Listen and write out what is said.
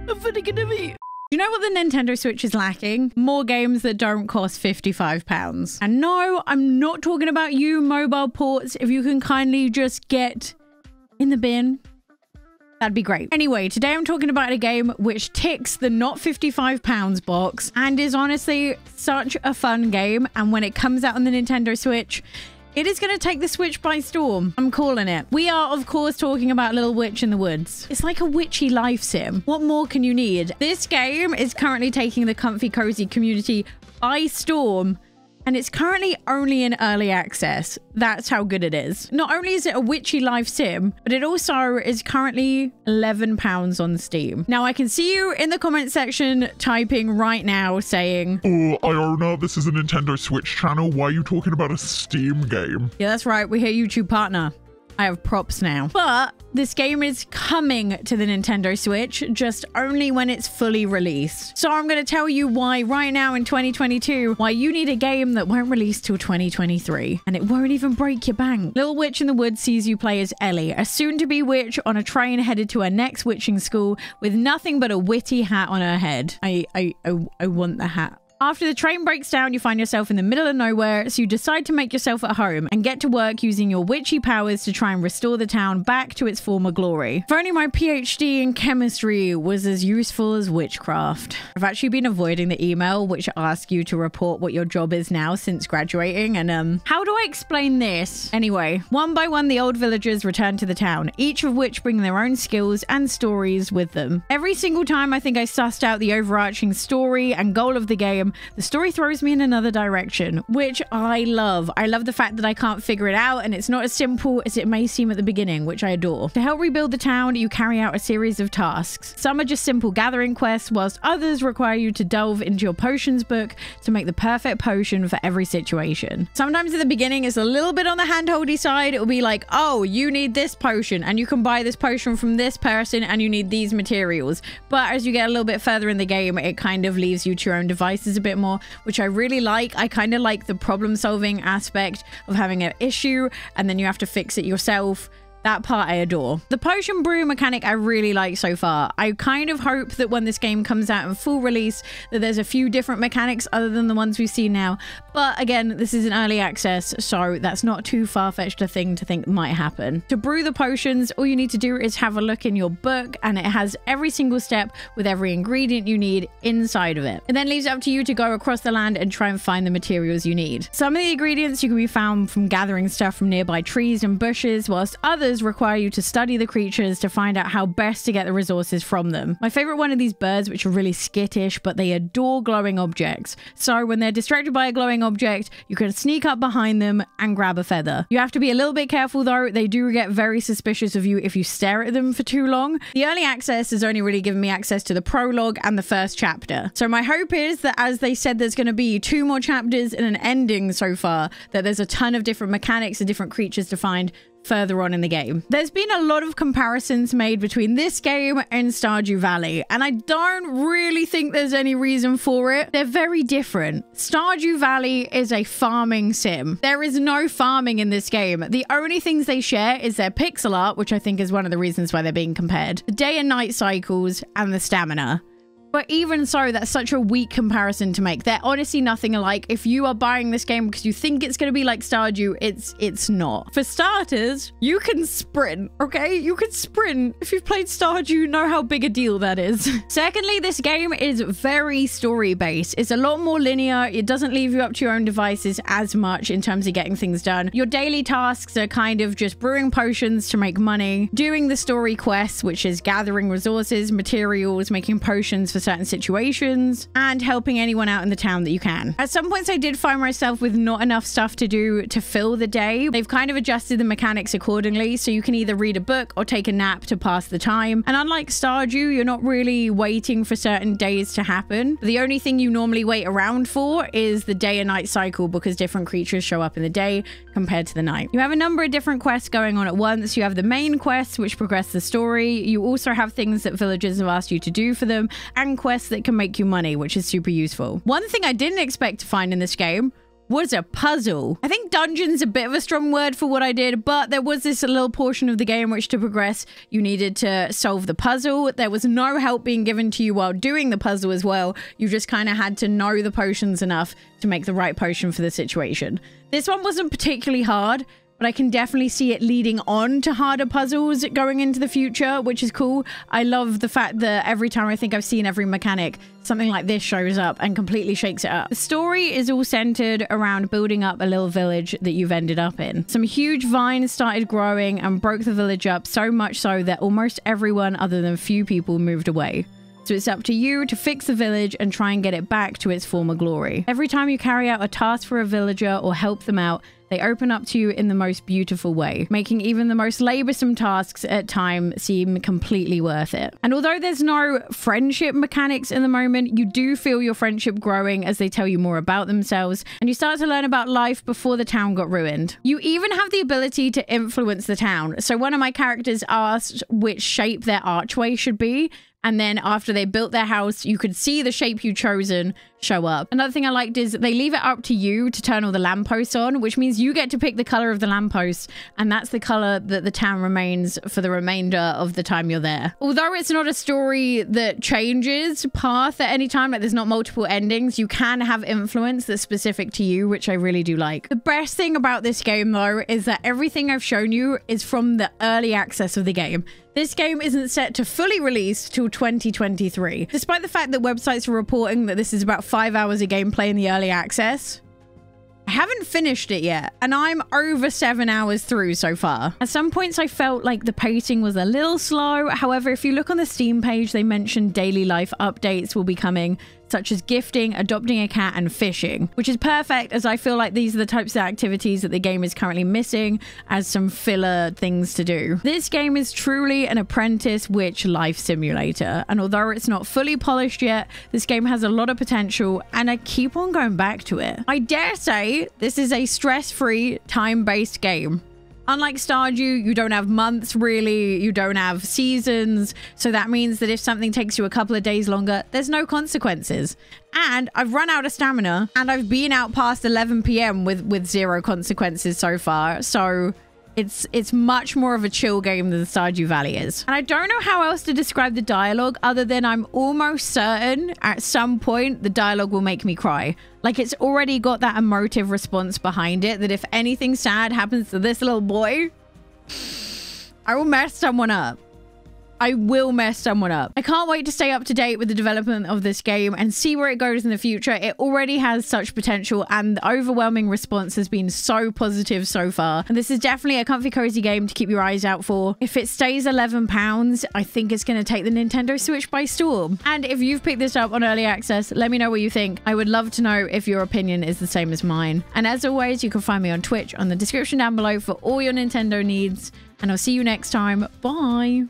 I'm finna gonna be... You know what the Nintendo Switch is lacking? More games that don't cost £55. And no, I'm not talking about you mobile ports. If you can kindly just get in the bin, that'd be great. Anyway, today I'm talking about a game which ticks the not £55 box and is honestly such a fun game. And when it comes out on the Nintendo Switch, it is going to take the Switch by storm. I'm calling it. We are, of course, talking about Little Witch in the Woods. It's like a witchy life sim. What more can you need? This game is currently taking the comfy cozy community by storm, and it's currently only in early access. That's how good it is. Not only is it a witchy life sim, but it also is currently £11 on Steam. Now, I can see you in the comment section typing right now saying, "Oh, Eeowna, this is a Nintendo Switch channel. Why are you talking about a Steam game?" Yeah, that's right. We're here, YouTube partner. I have props now. But this game is coming to the Nintendo Switch, just only when it's fully released. So I'm going to tell you why right now in 2022, why you need a game that won't release till 2023. And it won't even break your bank. Little Witch in the Woods sees you play as Ellie, a soon-to-be witch on a train headed to her next witching school with nothing but a witty hat on her head. I want the hat. After the train breaks down, you find yourself in the middle of nowhere, so you decide to make yourself at home and get to work using your witchy powers to try and restore the town back to its former glory. If only my PhD in chemistry was as useful as witchcraft. I've actually been avoiding the email which asks you to report what your job is now since graduating, and how do I explain this? Anyway, one by one the old villagers return to the town, each of which bring their own skills and stories with them. Every single time I think I sussed out the overarching story and goal of the game, the story throws me in another direction, which I love. I love the fact that I can't figure it out and it's not as simple as it may seem at the beginning, which I adore. To help rebuild the town, you carry out a series of tasks. Some are just simple gathering quests, whilst others require you to delve into your potions book to make the perfect potion for every situation. Sometimes at the beginning it's a little bit on the handholdy side. It'll be like, oh, you need this potion and you can buy this potion from this person and you need these materials. But as you get a little bit further in the game, it kind of leaves you to your own devices a bit more, which I really like. I kind of like the problem solving aspect of having an issue and then you have to fix it yourself. That part I adore. The potion brew mechanic I really like so far. I kind of hope that when this game comes out in full release that there's a few different mechanics other than the ones we've seen now. But again, this is an early access, so that's not too far-fetched a thing to think might happen. To brew the potions, all you need to do is have a look in your book and it has every single step with every ingredient you need inside of it. It then leaves it up to you to go across the land and try and find the materials you need. Some of the ingredients you can be found from gathering stuff from nearby trees and bushes, whilst others require you to study the creatures to find out how best to get the resources from them. My favorite one are these birds, which are really skittish, but they adore glowing objects. So when they're distracted by a glowing object, you can sneak up behind them and grab a feather. You have to be a little bit careful though. They do get very suspicious of you if you stare at them for too long. The early access has only really given me access to the prologue and the first chapter. So my hope is that, as they said there's going to be 2 more chapters and an ending so far, that there's a ton of different mechanics and different creatures to find further on in the game. There's been a lot of comparisons made between this game and Stardew Valley, and I don't really think there's any reason for it. They're very different. Stardew Valley is a farming sim. There is no farming in this game. The only things they share is their pixel art, which I think is one of the reasons why they're being compared, the day and night cycles, and the stamina. But even so, that's such a weak comparison to make. They're honestly nothing alike. If you are buying this game because you think it's going to be like Stardew, it's not. For starters, you can sprint, okay? You can sprint. If you've played Stardew, you know how big a deal that is. Secondly, this game is very story-based. It's a lot more linear. It doesn't leave you up to your own devices as much in terms of getting things done. Your daily tasks are kind of just brewing potions to make money, doing the story quests, which is gathering resources, materials, making potions for certain situations, and helping anyone out in the town that you can. At some points I did find myself with not enough stuff to do to fill the day. They've kind of adjusted the mechanics accordingly, so you can either read a book or take a nap to pass the time. And unlike Stardew, you're not really waiting for certain days to happen. The only thing you normally wait around for is the day and night cycle, because different creatures show up in the day compared to the night. You have a number of different quests going on at once. You have the main quests, which progress the story. You also have things that villagers have asked you to do for them, and quests that can make you money, which is super useful. One thing I didn't expect to find in this game was a puzzle. I think dungeon's a bit of a strong word for what I did, but there was this little portion of the game which to progress, you needed to solve the puzzle. There was no help being given to you while doing the puzzle as well. You just kind of had to know the potions enough to make the right potion for the situation. This one wasn't particularly hard, but I can definitely see it leading on to harder puzzles going into the future, which is cool. I love the fact that every time I think I've seen every mechanic, something like this shows up and completely shakes it up. The story is all centered around building up a little village that you've ended up in. Some huge vines started growing and broke the village up, so much so that almost everyone other than a few people moved away. So it's up to you to fix the village and try and get it back to its former glory. Every time you carry out a task for a villager or help them out, they open up to you in the most beautiful way, making even the most laborsome tasks at times seem completely worth it. And although there's no friendship mechanics in the moment, you do feel your friendship growing as they tell you more about themselves, and you start to learn about life before the town got ruined. You even have the ability to influence the town. So one of my characters asked which shape their archway should be, and then after they built their house, you could see the shape you chosen show up. Another thing I liked is they leave it up to you to turn all the lampposts on, which means you get to pick the color of the lampposts, and that's the color that the town remains for the remainder of the time you're there. Although it's not a story that changes path at any time, like there's not multiple endings, you can have influence that's specific to you, which I really do like. The best thing about this game though is that everything I've shown you is from the early access of the game. This game isn't set to fully release till 2023. Despite the fact that websites are reporting that this is about 5 hours of gameplay in the early access, I haven't finished it yet, and I'm over 7 hours through so far. At some points I felt like the pacing was a little slow. However, if you look on the Steam page, they mentioned daily life updates will be coming, such as gifting, adopting a cat, and fishing, which is perfect as I feel like these are the types of activities that the game is currently missing as some filler things to do. This game is truly an apprentice witch life simulator, and although it's not fully polished yet, this game has a lot of potential and I keep on going back to it. I dare say this is a stress-free, time-based game. Unlike Stardew, you don't have months really, you don't have seasons, so that means that if something takes you a couple of days longer, there's no consequences. And I've run out of stamina, and I've been out past 11 PM with zero consequences so far, so it's much more of a chill game than Stardew Valley is. And I don't know how else to describe the dialogue other than I'm almost certain at some point the dialogue will make me cry. Like it's already got that emotive response behind it that if anything sad happens to this little boy, I will mess someone up. I will mess someone up. I can't wait to stay up to date with the development of this game and see where it goes in the future. It already has such potential and the overwhelming response has been so positive so far. And this is definitely a comfy, cozy game to keep your eyes out for. If it stays £11, I think it's going to take the Nintendo Switch by storm. And if you've picked this up on early access, let me know what you think. I would love to know if your opinion is the same as mine. And as always, you can find me on Twitch on the description down below for all your Nintendo needs. And I'll see you next time. Bye.